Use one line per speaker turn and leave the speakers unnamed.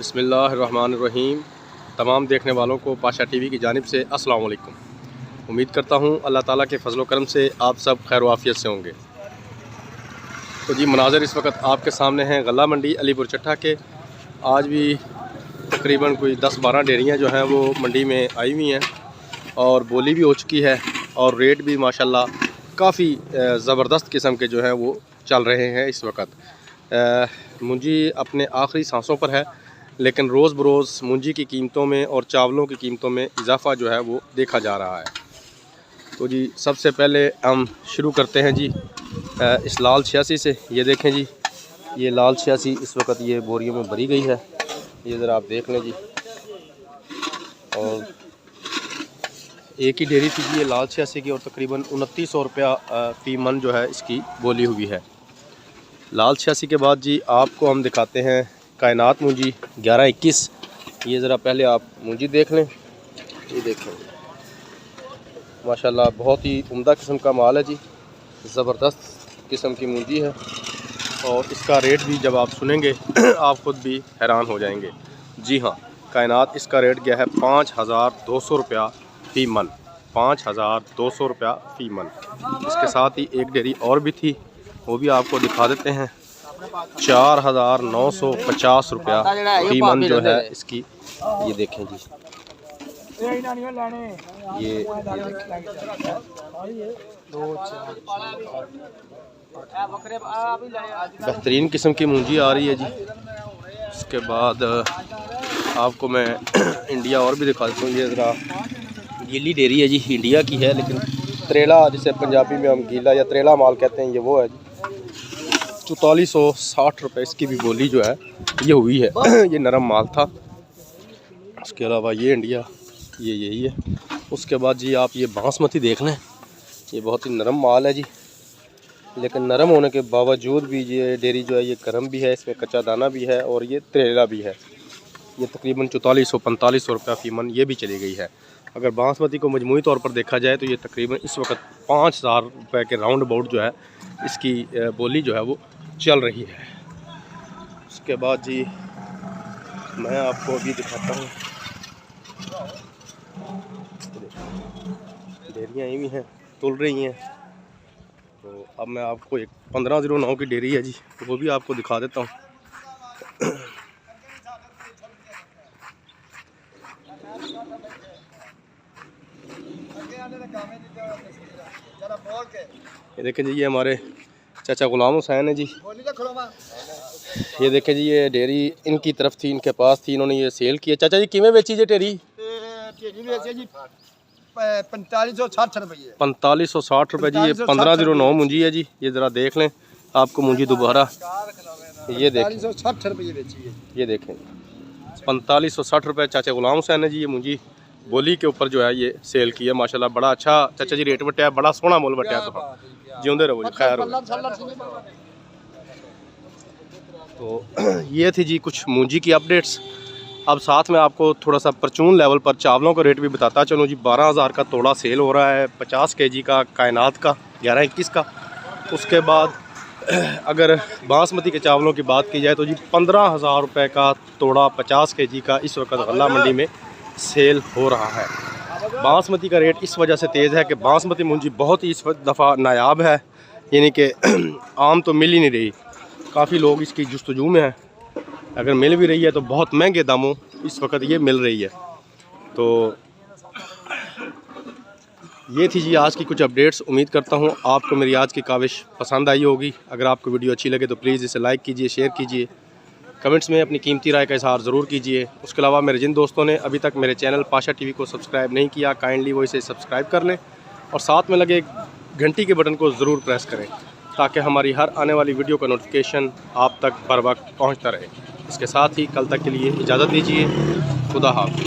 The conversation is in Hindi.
बिस्मिल्लाहिर्रहमानिर्रहीम। तमाम देखने वालों को पाशा टीवी की जानिब से अस्सलाम वालेकुम। उम्मीद करता हूँ अल्लाह ताला के फजल करम से आप सब खैर वाफियत से होंगे। तो जी मनाज़र इस वक्त आपके सामने हैं गल्ला मंडी अलीपुर चट्टा के। आज भी तकरीबन कोई 10-12 डेयरियाँ जो हैं वो मंडी में आई हुई हैं और बोली भी हो चुकी है और रेट भी माशाल्लाह काफ़ी ज़बरदस्त किस्म के जो हैं वो चल रहे हैं इस वक्त। मुंजी अपने आखिरी सांसों पर है, लेकिन रोज़ बरोज़ मुंजी की कीमतों में और चावलों की कीमतों में इजाफ़ा जो है वो देखा जा रहा है। तो जी सबसे पहले हम शुरू करते हैं जी इस लाल 86 से। ये देखें जी, ये लाल 86 इस वक्त ये बोरियों में भरी गई है। ये ज़रा आप देख लें जी। और एक ही डेयरी थी जी ये लाल 86 की और तकरीबन 2900 रुपया फ़ी मन जो है इसकी बोली हुई है। लाल 86 के बाद जी आपको हम दिखाते हैं कायनात मुंजी 1121। ये ज़रा पहले आप मुंजी देख लें। ये देखें माशाल्लाह बहुत ही उम्दा किस्म का माल है जी, ज़बरदस्त किस्म की मुंजी है और इसका रेट भी जब आप सुनेंगे आप ख़ुद भी हैरान हो जाएंगे। जी हाँ, कायनात इसका रेट गया है 5200 रुपया फ़ी मन। 5200 रुपया फ़ी मन। इसके साथ ही एक डेयरी और भी थी, वो भी आपको दिखा देते हैं। 4950 रुपया फ़ी मन जो है इसकी। ये देखें जी, ये बेहतरीन किस्म की मुंजी आ रही है जी। उसके बाद आपको मैं इंडिया और भी दिखा देता हूँ। ये ज़रा गीली डेयरी है जी, इंडिया की है, लेकिन त्रेला जिसे पंजाबी में हम गीला या त्रेला माल कहते हैं, ये वो है जी। 4460 रुपये इसकी भी बोली जो है ये हुई है। ये नरम माल था। उसके अलावा ये इंडिया ये यही है। उसके बाद जी आप ये बासमती देख लें, ये बहुत ही नरम माल है जी, लेकिन नरम होने के बावजूद भी ये डेयरी जो है ये गर्म भी है, इसमें कच्चा दाना भी है और ये त्रेला भी है। ये तकरीबन 4400-4500 रुपया फ़ी मन ये भी चली गई है। अगर बासमती को मजमूई तौर पर देखा जाए तो ये तकरीबन इस वक्त 5000 रुपये के राउंड अबाउट जो है इसकी बोली जो है वो चल रही है। उसके बाद जी मैं आपको अभी दिखाता हूँ, डेयरियाँ ही हैं तुल रही हैं। तो अब मैं आपको एक 1509 की डेयरी है जी, तो वो भी आपको दिखा देता हूँ। ये देखें जी, ये हमारे चाचा गुलाम हुसैन है जी। ये देखें जी, ये डेयरी इनकी तरफ थी, इनके पास थी, इन्होंने ये सेल किया। चाचा जी किमें बेची जी डेयरी?
4560 रुपये।
4560 रुपये जी। ये 1509 मुंजी है जी। ये ज़रा देख लें, आपको मुंजी दोबारा ये देखें
4560 रुपये बेची है।
ये देखें 4560 रुपये चाचा गुलाम हुसैन है जी। ये मुंजी बोली के ऊपर जो है ये सेल किया। माशाल्लाह बड़ा अच्छा चाचा जी रेट बटिया, बड़ा सोहना मोल बटिया। तो जिਉਂਦੇ रहो जी, खैर हो। तो ये थी जी कुछ मुंजी की अपडेट्स। अब साथ में आपको थोड़ा सा परचून लेवल पर चावलों का रेट भी बताता चलूँ जी। 12000 का तोड़ा सेल हो रहा है, 50 kg का कायनात का 1121 का। उसके बाद अगर बासमती के चावलों की बात की जाए तो जी 15000 रुपये का तोड़ा 50 kg का इस वक्त गल्ला मंडी में सेल हो रहा है। बासमती का रेट इस वजह से तेज़ है कि बासमती मुंजी बहुत ही इस दफ़ा नायाब है, यानी कि आम तो मिल ही नहीं रही। काफ़ी लोग इसकी जुस्तजू में हैं, अगर मिल भी रही है तो बहुत महंगे दामों इस वक्त ये मिल रही है। तो ये थी जी आज की कुछ अपडेट्स। उम्मीद करता हूँ आपको मेरी आज की काविश पसंद आई होगी। अगर आपको वीडियो अच्छी लगे तो प्लीज़ इसे लाइक कीजिए, शेयर कीजिए, कमेंट्स में अपनी कीमती राय का इज़हार ज़रूर कीजिए। उसके अलावा मेरे जिन दोस्तों ने अभी तक मेरे चैनल पाशा टीवी को सब्सक्राइब नहीं किया, काइंडली वो इसे सब्सक्राइब कर लें और साथ में लगे घंटी के बटन को ज़रूर प्रेस करें ताकि हमारी हर आने वाली वीडियो का नोटिफिकेशन आप तक बर वक्त पहुँचता रहे। इसके साथ ही कल तक के लिए इजाज़त दीजिए। खुदा हाफ़िज़।